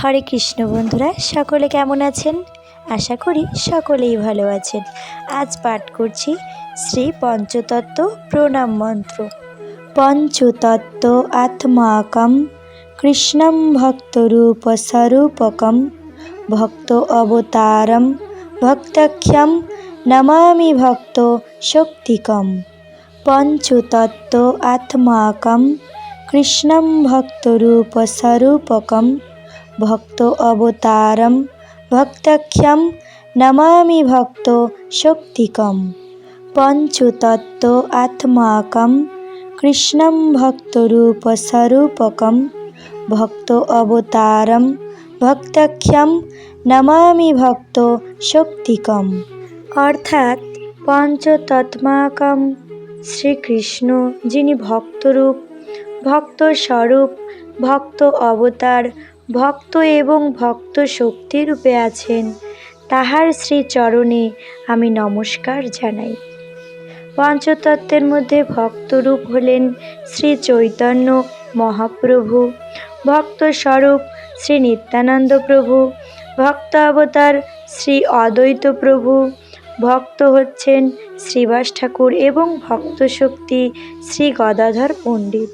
হরে কৃষ্ণ বন্ধুরা, সকলে কেমন আছেন? আশা করি সকলেই ভালো আছেন। আজ পাঠ করছি শ্রী পঞ্চতত্ত্ব প্রণাম মন্ত্র। পঞ্চতত্ত্ব আত্মাকম কৃষ্ণম ভক্তরূপ স্বরূপকম ভক্ত অবতারম ভক্তাখ্যম নমামি ভক্ত শক্তিকম। পঞ্চতত্ত্ব আত্মাকম কৃষ্ণম ভক্তরূপ স্বরূপকম ভক্ত অবতারম ভক্তাখ্যম নমামি ভক্ত শক্তিকম। পঞ্চতত্ত্ব আত্মাকম কৃষ্ণম ভক্তরূপ স্বরূপকম ভক্ত অবতারম ভক্তাখ্যম নমামি ভক্ত শক্তিকম। অর্থাৎ পঞ্চতত্ত্বাত্মাকম শ্রীকৃষ্ণ, যিনি ভক্তরূপ, ভক্ত স্বরূপ, ভক্ত অবতার, ভক্ত এবং ভক্ত শক্তিরূপে আছেন, তাহার শ্রীচরণে আমি নমস্কার জানাই। পঞ্চতত্ত্বের মধ্যে ভক্তরূপ হলেন শ্রী চৈতন্য মহাপ্রভু, ভক্ত স্বরূপ শ্রী নিত্যানন্দ প্রভু, ভক্ত অবতার শ্রী অদ্বৈত প্রভু, ভক্ত হচ্ছেন শ্রীবাস ঠাকুর এবং ভক্ত শক্তি শ্রী গদাধর পণ্ডিত।